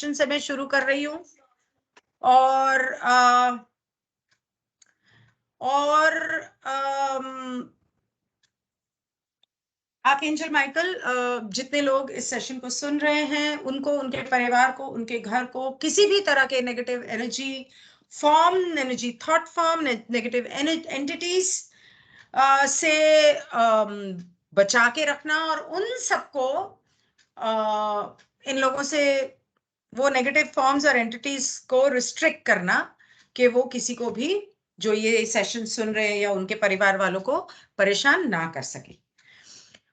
से मैं शुरू कर रही हूँ और आर्कएंजल माइकल, जितने लोग इस सेशन को सुन रहे हैं उनको, उनके परिवार को, उनके घर को किसी भी तरह के negative energy form, energy thought form, negative entities से बचा के रखना और उन सबको इन लोगों से, वो नेगेटिव फॉर्म्स और एंटिटीज को रिस्ट्रिक्ट करना कि वो किसी को भी जो ये सेशन सुन रहे हैं या उनके परिवार वालों को परेशान ना कर सके.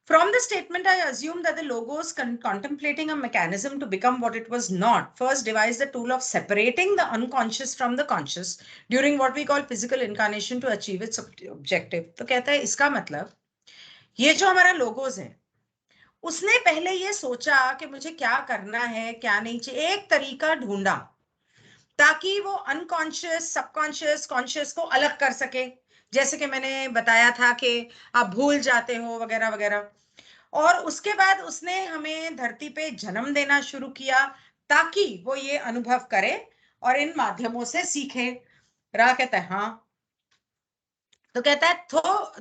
From the statement, I assume that the logos contemplating a mechanism to become what it was not, first devised the tool of separating the unconscious from the conscious during what we call physical incarnation to achieve its objective. तो कहता है इसका मतलब ये जो हमारा logos है, उसने पहले ये सोचा कि मुझे क्या करना है, क्या नहीं चाहिए, एक तरीका ढूंढा ताकि वो अनकॉन्शियस, सबकॉन्शियस, कॉन्शियस को अलग कर सके. जैसे कि मैंने बताया था कि आप भूल जाते हो वगैरह वगैरह. और उसके बाद उसने हमें धरती पे जन्म देना शुरू किया ताकि वो ये अनुभव करे और इन माध्यमों से सीखे. रा कहता है हाँ. तो कहता है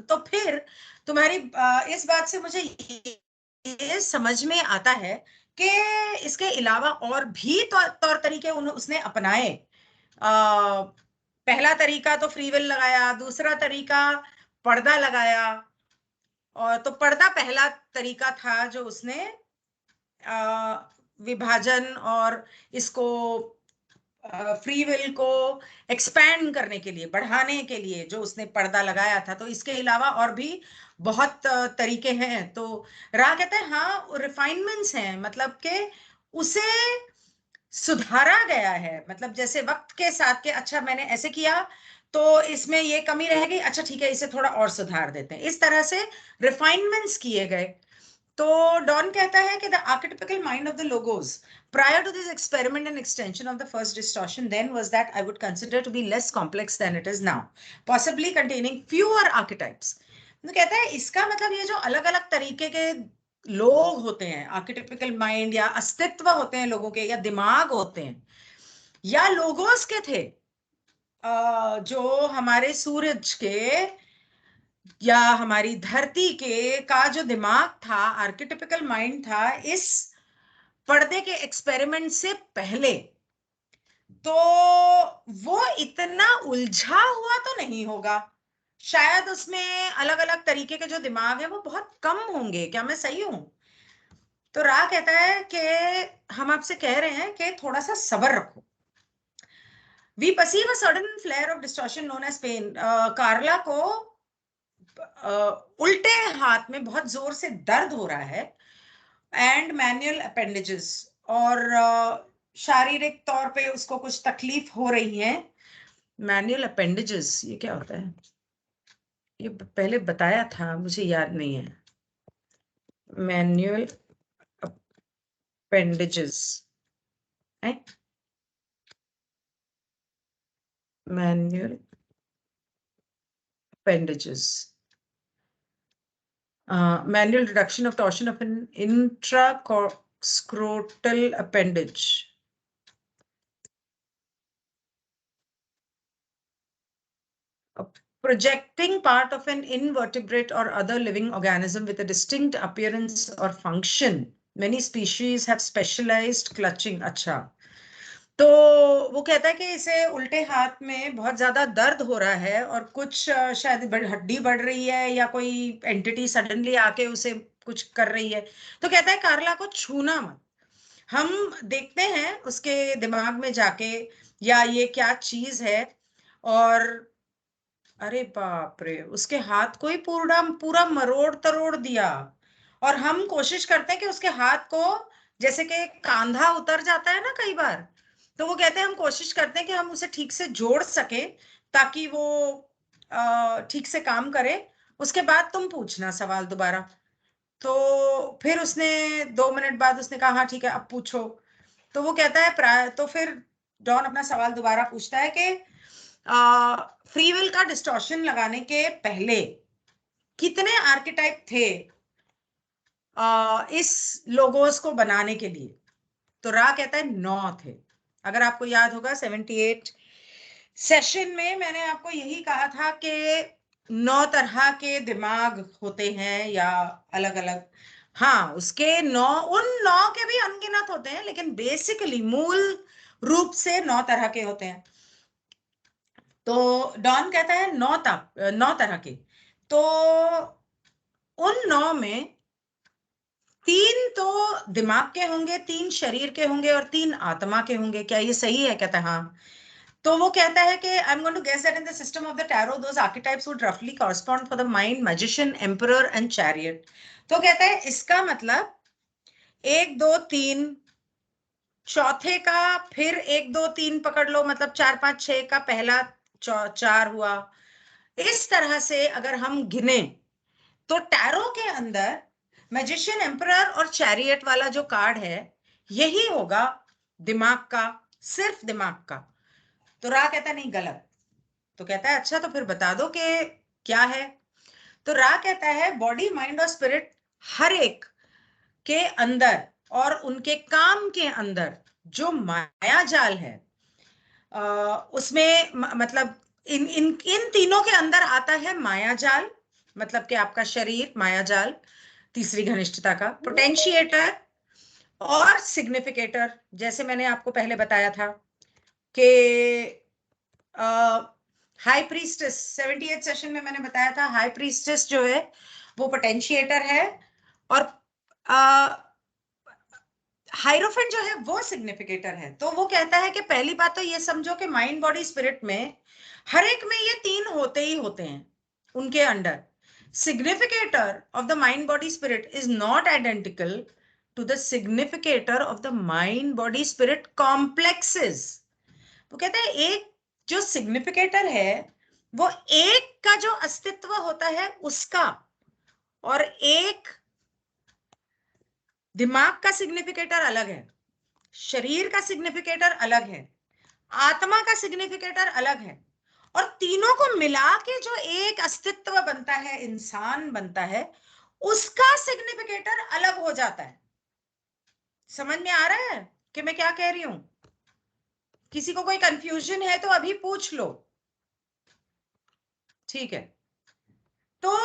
तो फिर तुम्हारी इस बात से मुझे ये समझ में आता है कि इसके अलावा और भी तौर तरीके उसने अपनाए. पहला तरीका तो फ्री विल लगाया, दूसरा तरीका पर्दा लगाया. और तो पर्दा पहला तरीका था जो उसने विभाजन और इसको फ्री विल को एक्सपैंड करने के लिए, बढ़ाने के लिए जो उसने पर्दा लगाया था. तो इसके अलावा और भी बहुत तरीके हैं. तो राह कहते हैं हाँ, रिफाइनमेंट्स हैं, मतलब कि उसे सुधारा गया है. मतलब जैसे वक्त के साथ के, अच्छा मैंने ऐसे किया तो इसमें ये कमी रहेगी, अच्छा ठीक है इसे थोड़ा और सुधार देते हैं, इस तरह से रिफाइनमेंट्स किए गए. तो डॉन कहता है कि the archetypical mind of the logos prior to this experiment and extension of the first distortion then was that I would consider to be less complex than it is now, possibly containing fewer archetypes. तो कहता है इसका मतलब ये जो अलग अलग तरीके के लोग होते हैं, आर्केटिपिकल माइंड या अस्तित्व होते हैं लोगों के, या दिमाग होते हैं, या लोगोस के थे, जो हमारे सूरज के या हमारी धरती के का जो दिमाग था, आर्केटिपिकल माइंड था इस पर्दे के एक्सपेरिमेंट से पहले, तो वो इतना उलझा हुआ तो नहीं होगा. शायद उसमें अलग अलग तरीके के जो दिमाग है वो बहुत कम होंगे. क्या मैं सही हूं? तो रा कहता है कि हम आपसे कह रहे हैं कि थोड़ा सा सब्र रखो. We perceive a sudden flare of distortion known as pain. कार्ला को उल्टे हाथ में बहुत जोर से दर्द हो रहा है, एंड मैनुअल अपेंडेजेस, और शारीरिक तौर पे उसको कुछ तकलीफ हो रही है. मैनुअल अपेंडेजेस ये क्या होता है? ये पहले बताया था, मुझे याद नहीं है. Manual appendages, manual appendages, manual reduction of torsion of an intrascrotal appendage. A projecting part of an invertebrate or other living organism with a distinct appearance or function. Many species have specialized clutching. अच्छा, तो वो कहता है कि इसे उल्टे हाथ में बहुत ज्यादा दर्द हो रहा है और कुछ शायद हड्डी बढ़ रही है या कोई एंटिटी सडनली आके उसे कुछ कर रही है. तो कहता है कार्ला को छूना मत. हम देखते हैं उसके दिमाग में जाके या ये क्या चीज है, और अरे बाप रे, उसके हाथ को ही पूरा पूरा मरोड़ तरोड़ दिया. और हम कोशिश करते हैं कि उसके हाथ को, जैसे कि कांधा उतर जाता है ना कई बार, तो वो कहते हैं हम कोशिश करते हैं कि हम उसे ठीक से जोड़ सके ताकि वो ठीक से काम करे. उसके बाद तुम पूछना सवाल दोबारा. तो फिर उसने 2 मिनट बाद उसने कहा हाँ ठीक है अब पूछो. तो वो कहता है तो फिर डॉन अपना सवाल दोबारा पूछता है कि फ्री विल का डिस्टॉर्शन लगाने के पहले कितने आर्केटाइप थे इस लोगोस को बनाने के लिए. तो रा कहता है 9 थे। अगर आपको याद होगा 78 सेशन में मैंने आपको यही कहा था कि 9 तरह के दिमाग होते हैं या अलग अलग, हाँ उसके 9, उन 9 के भी अनगिनत होते हैं, लेकिन बेसिकली मूल रूप से 9 तरह के होते हैं। तो डॉन कहता है 9 तरह के। तो उन 9 में 3 तो दिमाग के होंगे, 3 शरीर के होंगे और 3 आत्मा के होंगे। क्या ये सही है? कहता है हाँ। तो वो कहता है कि I am going to guess that in the system of the tarot those archetypes would रफली correspond for the mind, magician, emperor and chariot. तो कहता है इसका मतलब 1 2 3, चौथे का फिर 1 2 3 पकड़ लो, मतलब 4 5 6 का पहला 4 हुआ। इस तरह से अगर हम गिने तो टैरो के अंदर मैजिशियन, एम्परर और चैरियट वाला जो कार्ड है यही होगा दिमाग का, सिर्फ दिमाग का। तो रा कहता है नहीं, गलत। तो कहता है अच्छा तो फिर बता दो कि क्या है। तो रा कहता है बॉडी, माइंड और स्पिरिट हर एक के अंदर और उनके काम के अंदर जो माया जाल है, उसमें मतलब इन इन इन तीनों के अंदर आता है माया जाल, मतलब कि आपका शरीर माया जाल, तीसरी घनिष्ठता का पोटेंशिएटर और सिग्निफिकेटर। जैसे मैंने आपको पहले बताया था कि हाई प्रीस्टेस 78 सेशन में मैंने बताया था, हाई प्रीस्टेस जो है वो पोटेंशिएटर है और हाइरोफेंट जो है वो सिग्निफिकेटर है। तो वो कहता है कि पहली बात तो ये समझो कि माइंड, बॉडी, स्पिरिट में हर एक में ये 3 होते ही होते हैं उनके under. Significator of the mind, body, spirit is not identical to the significator of the mind, body, spirit complexes. तो कहते हैं एक जो सिग्निफिकेटर है वो एक का जो अस्तित्व होता है उसका, और एक दिमाग का सिग्निफिकेटर अलग है, शरीर का सिग्निफिकेटर अलग है, आत्मा का सिग्निफिकेटर अलग है, और तीनों को मिला के जो एक अस्तित्व बनता है, इंसान बनता है, उसका सिग्निफिकेटर अलग हो जाता है। समझ में आ रहा है कि मैं क्या कह रही हूं? किसी को कोई कंफ्यूजन है तो अभी पूछ लो, ठीक है? तो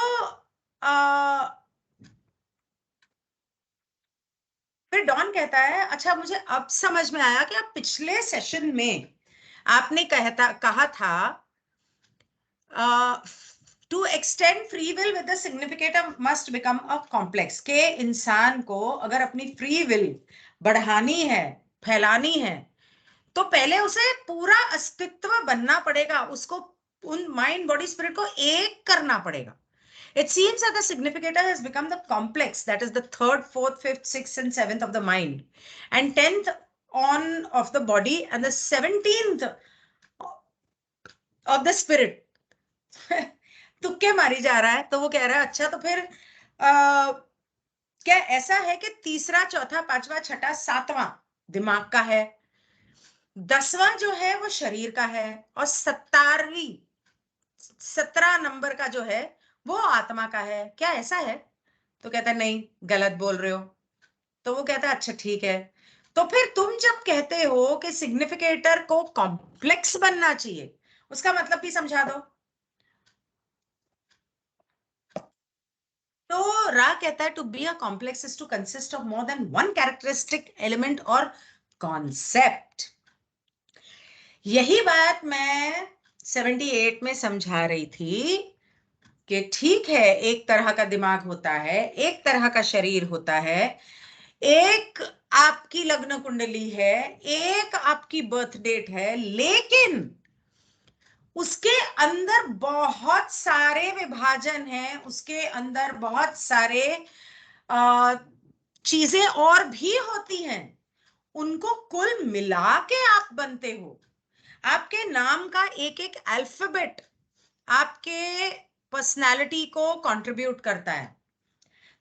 फिर डॉन कहता है अच्छा मुझे अब समझ में आया कि आप पिछले सेशन में आपने कहा था to extend free will with the significator must become a complex, के इंसान को अगर अपनी फ्री विल बढ़ानी है, फैलानी है, तो पहले उसे पूरा अस्तित्व बनना पड़ेगा, उसको उन माइंड, बॉडी, स्पिरिट को एक करना पड़ेगा। It seems that the significator has become the complex, that is the 3rd, 4th, 5th, 6th and 7th of the mind, and 10th on of the body, and the 17th of the spirit. तुक्के मारी जा रहा है। तो वो कह रहा है अच्छा तो फिर क्या ऐसा है कि तीसरा, चौथा, पांचवा, छठा, सातवां दिमाग का है, 10वां जो है वो शरीर का है, और 17 नंबर का जो है वो आत्मा का है, क्या ऐसा है? तो कहता है नहीं, गलत बोल रहे हो। तो वो कहता है अच्छा ठीक है, तो फिर तुम जब कहते हो कि सिग्निफिकेटर को कॉम्प्लेक्स बनना चाहिए, उसका मतलब भी समझा दो। तो रा कहता है to be a complex is to consist of more than one characteristic element और कॉन्सेप्ट। यही बात मैं 78 में समझा रही थी कि ठीक है, एक तरह का दिमाग होता है, एक तरह का शरीर होता है, एक आपकी लग्न कुंडली है, एक आपकी बर्थ डेट है, लेकिन उसके अंदर बहुत सारे विभाजन हैं, उसके अंदर बहुत सारे चीजें और भी होती हैं, उनको कुल मिला के आप बनते हो। आपके नाम का एक एक अल्फाबेट आपके पर्सनालिटी को कंट्रीब्यूट करता है।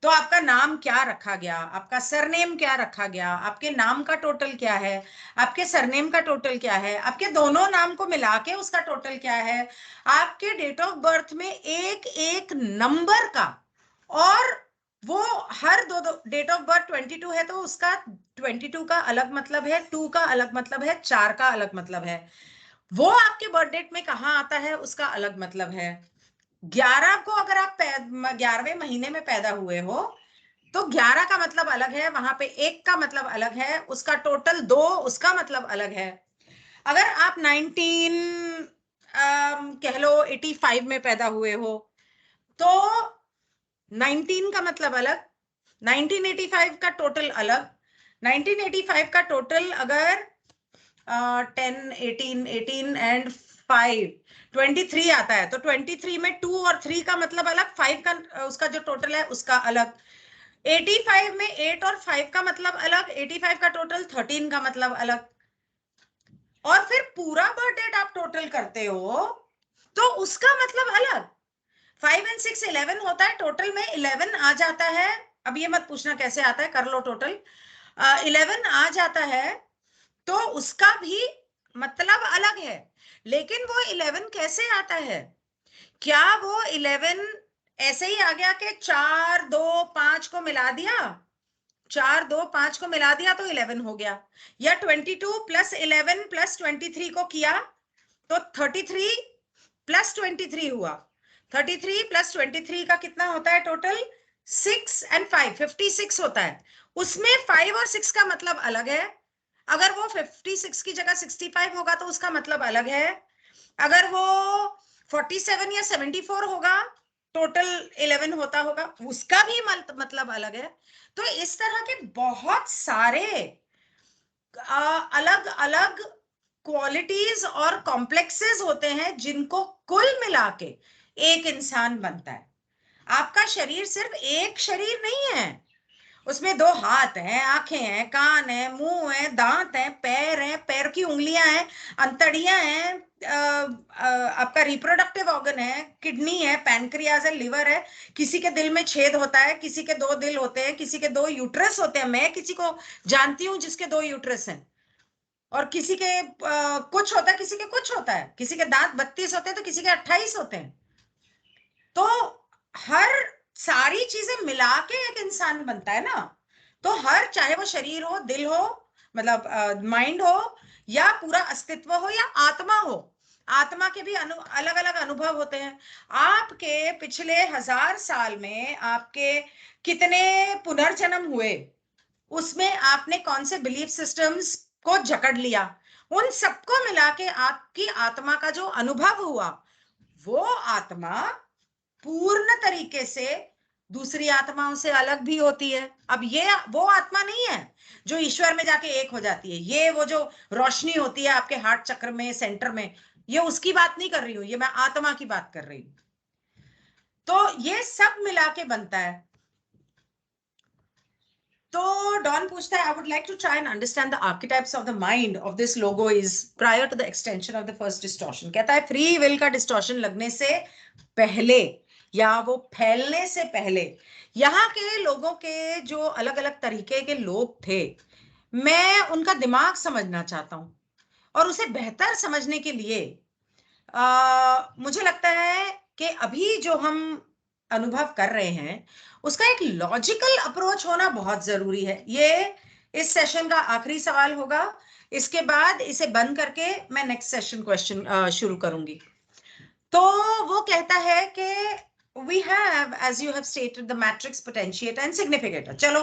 तो आपका नाम क्या रखा गया, आपका सरनेम क्या रखा गया, आपके नाम का टोटल क्या है, आपके सरनेम का टोटल क्या है, आपके दोनों नाम को मिला के उसका टोटल क्या है, आपके डेट ऑफ बर्थ में एक एक नंबर का, और वो हर दो डेट ऑफ बर्थ 22 है तो उसका 22 का अलग मतलब है, 2 का अलग मतलब है, 4 का अलग मतलब है। वो आपके बर्थ डेट में कहाँ आता है उसका अलग मतलब है। 11 को अगर आप 11वें महीने में पैदा हुए हो तो 11 का मतलब अलग है, वहां पे 1 का मतलब अलग है, उसका टोटल 2 उसका मतलब अलग है। अगर आप 19 कह लो 85 में पैदा हुए हो तो 19 का मतलब अलग, 1985 का टोटल अलग। 1985 का टोटल अगर 10 18 18 एंड 5 23 आता है तो 23 में 2 और 3 का मतलब अलग, 5 का उसका जो टोटल है उसका अलग। 85 में 8 और 5 का मतलब अलग, 85 का टोटल 13 का मतलब अलग। और फिर पूरा बर्थ डेट आप टोटल करते हो तो उसका मतलब अलग। 5 एंड 6 11 होता है, टोटल में 11 आ जाता है। अब ये मत पूछना कैसे आता है, कर लो टोटल। 11 आ जाता है तो उसका भी मतलब अलग है। लेकिन वो 11 कैसे आता है? क्या वो 11 ऐसे ही आ गया कि 4 2 5 को मिला दिया, 4 2 5 को मिला दिया तो 11 हो गया, या 22 प्लस 11 प्लस 23 को किया तो 33 प्लस 23 हुआ। 33 प्लस 23 का कितना होता है टोटल? 6 एंड 5 56 होता है। उसमें 5 और 6 का मतलब अलग है। अगर वो 56 की जगह 65 होगा तो उसका मतलब अलग है। अगर वो 47 या 74 होगा, टोटल 11 होता होगा, उसका भी मतलब अलग है। तो इस तरह के बहुत सारे अलग अलग क्वालिटीज और कॉम्प्लेक्सेस होते हैं जिनको कुल मिला के एक इंसान बनता है। आपका शरीर सिर्फ एक शरीर नहीं है, उसमें 2 हाथ हैं, आंखें हैं, कान है, मुंह है, दांत हैं, पैर की उंगलियां हैं, अंतड़ियां हैं, आपका रिप्रोडक्टिव ऑर्गन है, किडनी है, पैनक्रियाज है, लिवर है। किसी के दिल में छेद होता है, किसी के 2 दिल होते हैं, किसी के 2 यूट्रस होते हैं। मैं किसी को जानती हूं जिसके 2 यूट्रस हैं, और किसी के कुछ होता है, किसी के कुछ होता है, किसी के दांत 32 होते हैं तो किसी के 28 होते हैं। तो हर सारी चीजें मिला के एक इंसान बनता है ना। तो हर, चाहे वो शरीर हो, दिल हो, मतलब माइंड हो, या पूरा अस्तित्व हो, या आत्मा हो, आत्मा के भी अलग अलग अनुभव होते हैं। आपके पिछले 1000 साल में आपके कितने पुनर्जन्म हुए, उसमें आपने कौन से बिलीफ सिस्टम्स को जकड़ लिया, उन सबको मिला के आपकी आत्मा का जो अनुभव हुआ, वो आत्मा पूर्ण तरीके से दूसरी आत्माओं से अलग भी होती है। अब ये वो आत्मा नहीं है जो ईश्वर में जाके एक हो जाती है। ये वो जो रोशनी होती है आपके हार्ट चक्र में, सेंटर में, ये उसकी बात नहीं कर रही हूं, ये मैं आत्मा की बात कर रही हूं। तो ये सब मिला के बनता है। तो डॉन पूछता है, I would like to try and understand the archetypes of the mind of this logos is prior to the extension of the first distortion. कहता है फ्री विल का डिस्टॉर्शन लगने से पहले या वो फैलने से पहले यहाँ के लोगों के जो अलग अलग तरीके के लोग थे, मैं उनका दिमाग समझना चाहता हूँ। और उसे बेहतर समझने के लिए मुझे लगता है कि अभी जो हम अनुभव कर रहे हैं उसका एक लॉजिकल अप्रोच होना बहुत जरूरी है। ये इस सेशन का आखिरी सवाल होगा, इसके बाद इसे बंद करके मैं नेक्स्ट सेशन क्वेश्चन शुरू करूंगी। तो वो कहता है कि we have, as you have stated, the matrix, potentiator and significator. चलो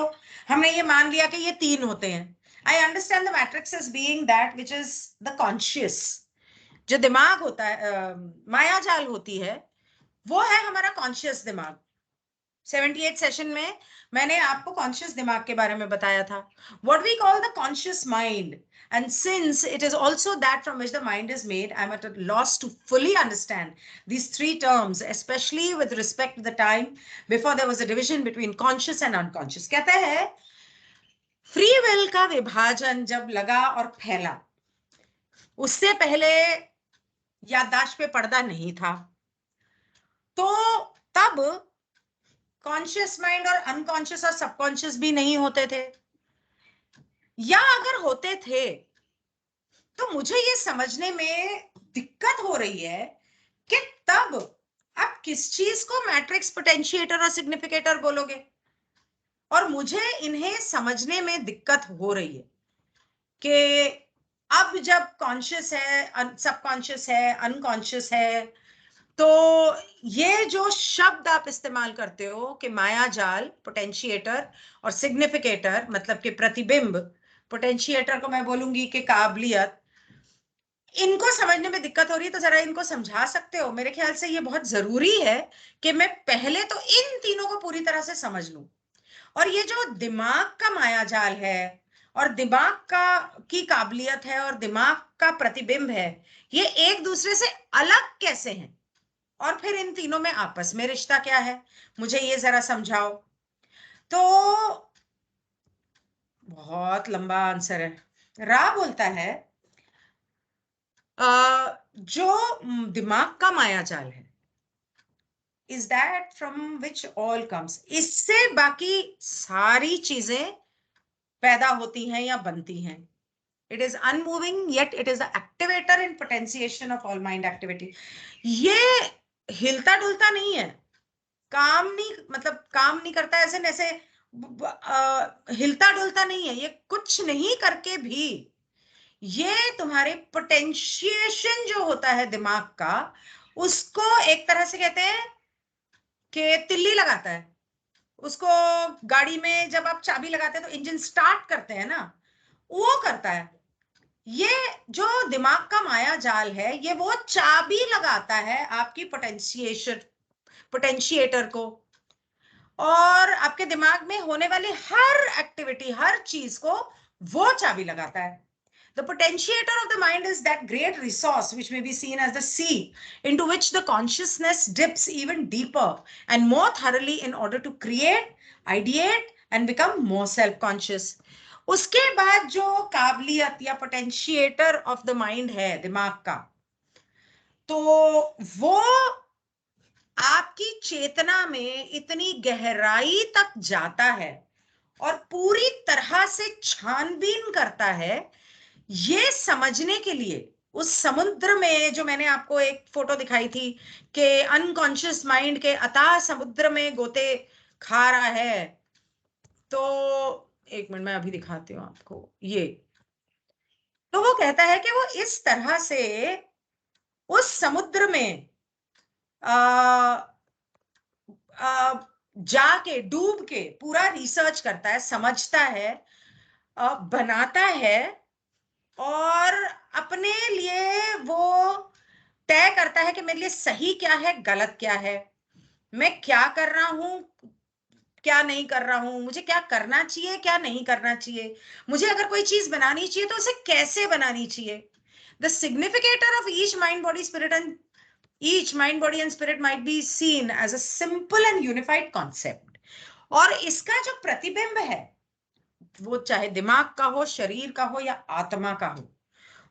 हमने ये मान लिया कि ये 3 होते हैं। I understand the matrix as being that which is the conscious, जो दिमाग होता है, माया जाल होती है, वो है हमारा कॉन्शियस दिमाग। 78 सेशन में मैंने आपको कॉन्शियस दिमाग के बारे में बताया था, what we call the conscious mind. And since it is also that from which the mind is made, I'm at a loss to fully understand these 3 terms, especially with respect to the time before there was a division between conscious and unconscious. कहता है free will का विभाजन जब लगा और फैला, उससे पहले याददाश्त पे पर्दा नहीं था। तो तब कॉन्शियस माइंड और अनकॉन्शियस और सबकॉन्शियस भी नहीं होते थे, या अगर होते थे तो मुझे ये समझने में दिक्कत हो रही है कि तब आप किस चीज को मैट्रिक्स, पोटेंशिएटर और सिग्निफिकेटर बोलोगे। और मुझे इन्हें समझने में दिक्कत हो रही है कि अब जब कॉन्शियस है, सबकॉन्शियस है, अनकॉन्शियस है, तो ये जो शब्द आप इस्तेमाल करते हो कि माया जाल, पोटेंशिएटर और सिग्निफिकेटर, मतलब कि प्रतिबिंब, पोटेंशिएटर को मैं बोलूंगी कि काबिलियत, इनको समझने में दिक्कत हो रही है, तो जरा इनको समझा सकते हो? मेरे ख्याल से ये बहुत जरूरी है कि मैं पहले तो इन तीनों को पूरी तरह से समझ लूं। और ये जो दिमाग का मायाजाल है और दिमाग का की काबिलियत है और दिमाग का प्रतिबिंब है, ये एक दूसरे से अलग कैसे हैं, और फिर इन तीनों में आपस में रिश्ता क्या है, मुझे ये जरा समझाओ। तो बहुत लंबा आंसर है। रा बोलता है जो दिमाग का मायाजाल है, is that from which all comes, इससे बाकी सारी चीजें पैदा होती हैं या बनती हैं। It is unmoving, yet it is the activator and potentiation of all mind activity. ये हिलता डुलता नहीं है, काम नहीं, मतलब काम नहीं करता ऐसे जैसे हिलता डुलता नहीं है, ये कुछ नहीं करके भी ये तुम्हारे पोटेंशिएशन जो होता है दिमाग का, उसको एक तरह से कहते हैं कि तिल्ली लगाता है उसको। गाड़ी में जब आप चाबी लगाते हैं तो इंजन स्टार्ट करते हैं ना, वो करता है। ये जो दिमाग का माया जाल है, ये वो चाबी लगाता है आपकी पोटेंशिएटर को, और आपके दिमाग में होने वाली हर एक्टिविटी, हर चीज को वो चाबी लगाता है। The potentiator of the mind is that great resource which may be seen as the sea into which the consciousness dips even deeper and more thoroughly in order to create, ideate and become more self-conscious. उसके बाद जो काबिलियत या पोटेंशिएटर of the mind है दिमाग का, तो वो आपकी चेतना में इतनी गहराई तक जाता है और पूरी तरह से छानबीन करता है, ये समझने के लिए उस समुद्र में, जो मैंने आपको एक फोटो दिखाई थी कि अनकॉन्शियस माइंड के अथाह समुद्र में गोते खा रहा है, तो एक मिनट मैं अभी दिखाती हूँ आपको ये। तो वो कहता है कि वो इस तरह से उस समुद्र में आ, आ, जाके डूब के पूरा रिसर्च करता है, समझता है, बनाता है, और अपने लिए वो तय करता है कि मेरे लिए सही क्या है, गलत क्या है, मैं क्या कर रहा हूं, क्या नहीं कर रहा हूं, मुझे क्या करना चाहिए, क्या नहीं करना चाहिए, मुझे अगर कोई चीज बनानी चाहिए तो उसे कैसे बनानी चाहिए। The significator of each mind body spirit and each mind body and spirit might be seen as a simple and unified concept. और इसका जो प्रतिबिंब है, वो चाहे दिमाग का हो, शरीर का हो या आत्मा का हो,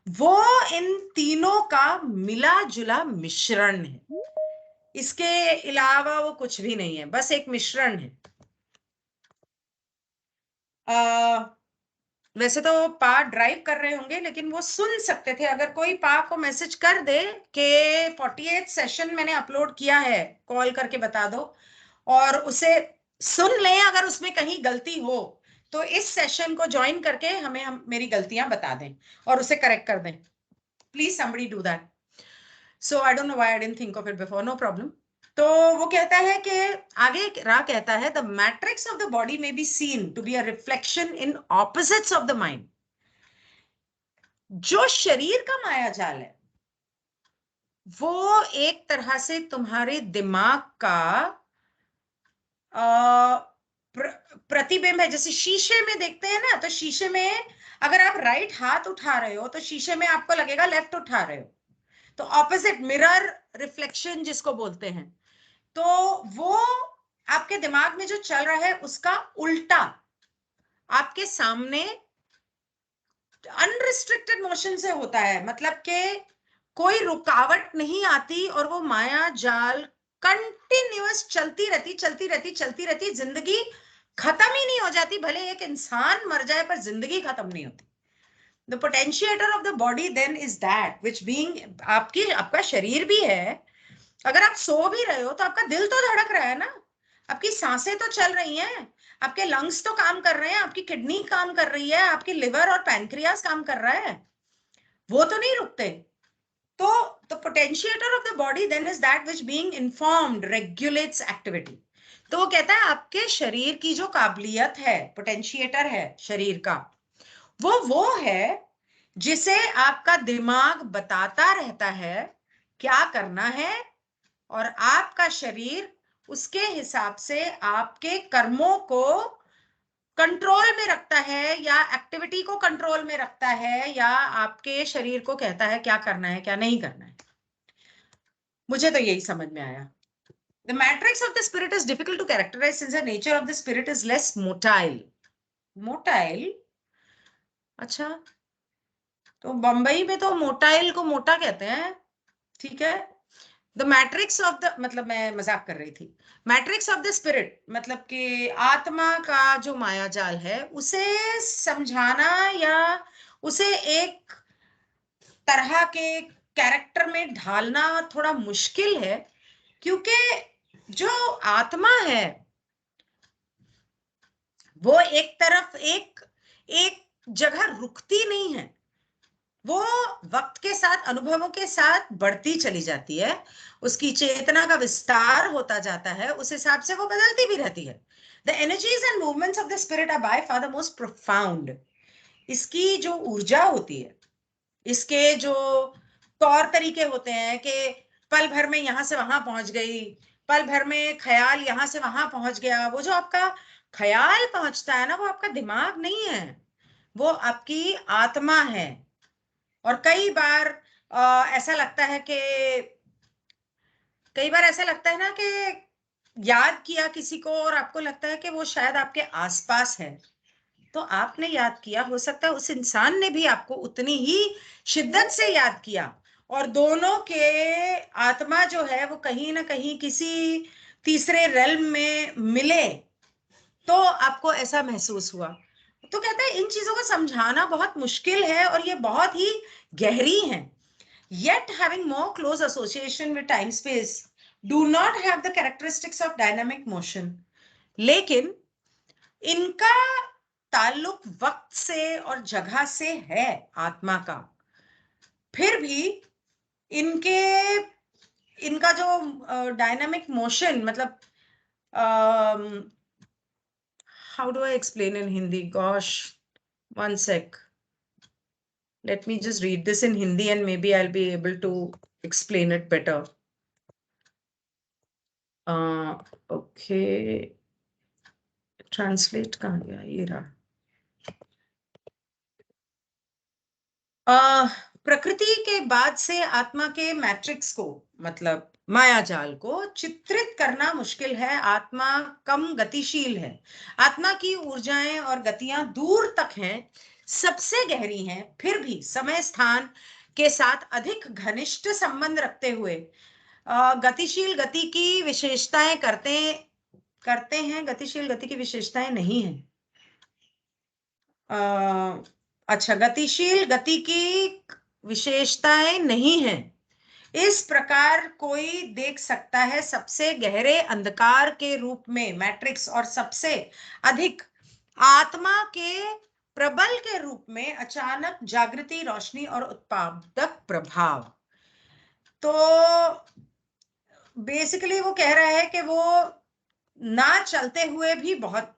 वो इन तीनों का मिला जुला मिश्रण है। इसके अलावा वो कुछ भी नहीं है, बस एक मिश्रण है। वैसे तो पा ड्राइव कर रहे होंगे, लेकिन वो सुन सकते थे। अगर कोई पा को मैसेज कर दे कि 48 सेशन मैंने अपलोड किया है, कॉल करके बता दो, और उसे सुन लें। अगर उसमें कहीं गलती हो तो इस सेशन को ज्वाइन करके हम मेरी गलतियां बता दें और उसे करेक्ट कर दें। Please somebody do that. So I don't know why I didn't think of it before, no problem. तो वो कहता है कि आगे रा कहता है the matrix of the body may be seen to be a reflection in opposites of the mind. जो शरीर का माया जाल है, वो एक तरह से तुम्हारे दिमाग का प्रतिबिंब है। जैसे शीशे में देखते हैं ना, तो शीशे में अगर आप राइट हाथ उठा रहे हो तो शीशे में आपको लगेगा लेफ्ट उठा रहे हो, तो ऑपोजिट मिरर रिफ्लेक्शन जिसको बोलते हैं। तो वो आपके दिमाग में जो चल रहा है उसका उल्टा आपके सामने अनरिस्ट्रिक्टेड मोशन से होता है, मतलब कि कोई रुकावट नहीं आती, और वो माया जाल कंटिन्यूअस चलती रहती, चलती रहती, चलती रहती, जिंदगी खत्म ही नहीं हो जाती। भले एक इंसान मर जाए पर जिंदगी खत्म नहीं होती। The potentiator of the body then is that which being, आपका शरीर भी है। अगर आप सो भी रहे हो तो आपका दिल तो धड़क रहा है ना, आपकी सांसें तो चल रही हैं, आपके लंग्स तो काम कर रहे हैं, आपकी किडनी काम कर रही है, आपकी लिवर और पैनक्रियास काम कर रहा है, वो तो नहीं रुकते। तो the potentiator of the body then is that which being informed regulates activity. तो वो कहता है आपके शरीर की जो काबिलियत है, पोटेंशिएटर है शरीर का, वो है जिसे आपका दिमाग बताता रहता है क्या करना है, और आपका शरीर उसके हिसाब से आपके कर्मों को कंट्रोल में रखता है, या एक्टिविटी को कंट्रोल में रखता है, या आपके शरीर को कहता है क्या करना है क्या नहीं करना है। मुझे तो यही समझ में आया। The matrix of the spirit is difficult to characterize since the nature of the spirit is less motile. Motile? अच्छा, तो बंबई में तो मोटाइल को मोटा कहते हैं, ठीक है। द मैट्रिक्स ऑफ द, मतलब मैं मजाक कर रही थी। मैट्रिक्स ऑफ द स्पिरिट मतलब कि आत्मा का जो माया जाल है उसे समझाना, या उसे एक तरह के कैरेक्टर में ढालना थोड़ा मुश्किल है, क्योंकि जो आत्मा है वो एक तरफ एक एक जगह रुकती नहीं है, वो वक्त के साथ, अनुभवों के साथ बढ़ती चली जाती है, उसकी चेतना का विस्तार होता जाता है, उस हिसाब से वो बदलती भी रहती है। The energies and movements of the spirit are by far the most profound. इसकी जो ऊर्जा होती है, इसके जो तौर तरीके होते हैं कि पल भर में यहां से वहां पहुंच गई, पल भर में ख्याल यहां से वहां पहुंच गया, वो जो आपका ख्याल पहुंचता है ना, वो आपका दिमाग नहीं है, वो आपकी आत्मा है। और ऐसा लगता है कि कई बार ऐसा लगता है ना कि याद किया किसी को और आपको लगता है कि वो शायद आपके आसपास है, तो आपने याद किया, हो सकता है उस इंसान ने भी आपको उतनी ही शिद्दत से याद किया, और दोनों के आत्मा जो है वो कहीं ना कहीं किसी तीसरे रेल्म में मिले, तो आपको ऐसा महसूस हुआ। तो कहता है इन चीजों को समझाना बहुत मुश्किल है और ये बहुत ही गहरी हैं। Yet having more close association with time space do not have the characteristics of dynamic motion. लेकिन इनका ताल्लुक वक्त से और जगह से है आत्मा का, फिर भी इनके इनका जो डायनामिक मोशन, मतलब how do I explain in Hindi, gosh, one sec, let me just read this in Hindi and maybe I'll be able to explain it better. Okay, translate कहाँ गया, ये रहा। प्रकृति के बाद से आत्मा के मैट्रिक्स को, मतलब माया जाल को चित्रित करना मुश्किल है। आत्मा कम गतिशील है, आत्मा की ऊर्जाएं और गतियां दूर तक हैं, सबसे गहरी हैं, फिर भी समय स्थान के साथ अधिक घनिष्ठ संबंध रखते हुए गतिशील गति की विशेषताएं करते हैं, गतिशील गति की विशेषताएं नहीं है। अच्छा, गतिशील गति की विशेषताएं नहीं है, इस प्रकार कोई देख सकता है सबसे गहरे अंधकार के रूप में मैट्रिक्स, और सबसे अधिक आत्मा के प्रबल के रूप में अचानक जागृति, रोशनी और उत्पादक प्रभाव। तो बेसिकली वो कह रहा है कि वो ना चलते हुए भी बहुत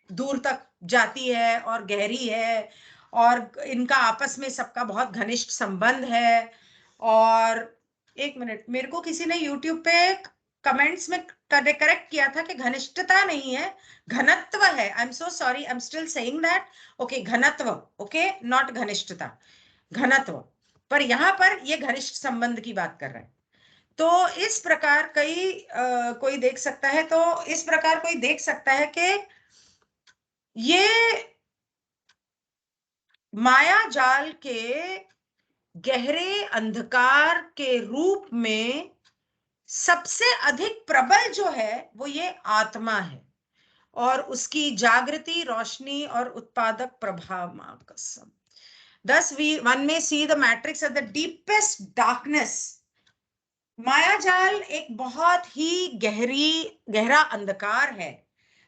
दूर तक जाती है और गहरी है, और इनका आपस में सबका बहुत घनिष्ठ संबंध है। और एक मिनट, मेरे को किसी ने YouTube पे कमेंट्स में करेक्ट किया था कि घनिष्ठता नहीं है, घनत्व है। I am so sorry, I am still saying that. Okay, घनत्व, ओके, नॉट घनिष्ठता, घनत्व। पर यहाँ पर ये घनिष्ठ संबंध की बात कर रहे हैं। तो इस प्रकार कोई देख सकता है, तो इस प्रकार कोई देख सकता है कि ये माया जाल के गहरे अंधकार के रूप में सबसे अधिक प्रबल जो है वो ये आत्मा है, और उसकी जागृति, रोशनी और उत्पादक प्रभाव। मां कसम। Thus one may see the matrix at the deepest darkness. माया जाल एक बहुत ही गहरा अंधकार है,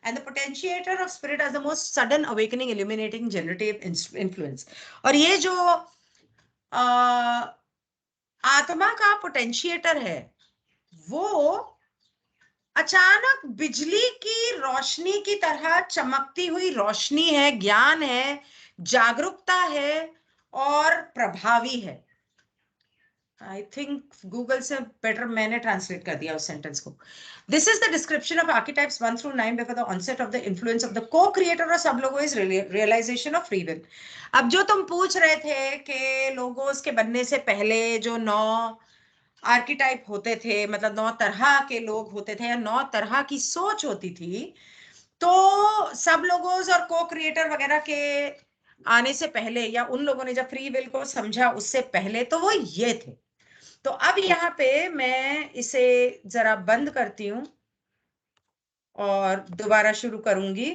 and the potentiator of spirit as the most sudden awakening, illuminating, generative influence. और ये जो आत्मा का पोटेंशिएटर है, वो अचानक बिजली की रोशनी की तरह चमकती हुई रोशनी है, ज्ञान है, जागरूकता है और प्रभावी है। आई थिंक गूगल से बेटर मैंने ट्रांसलेट कर दिया उस सेंटेंस को। This is the description of archetypes 1 through 9 before the onset of the influence of the co creator और sub logos is realization of free will. अब जो तुम पूछ रहे थे कि लोगोस के बनने से पहले जो 9 आर्किटाइप होते थे, मतलब 9 तरह के लोग होते थे या 9 तरह की सोच होती थी, तो सब लोगों और को क्रिएटर वगैरह के आने से पहले या उन लोगों ने जब फ्री विल को समझा उससे पहले, तो वो ये थे। तो अब यहाँ पे मैं इसे जरा बंद करती हूँ और दोबारा शुरू करूंगी।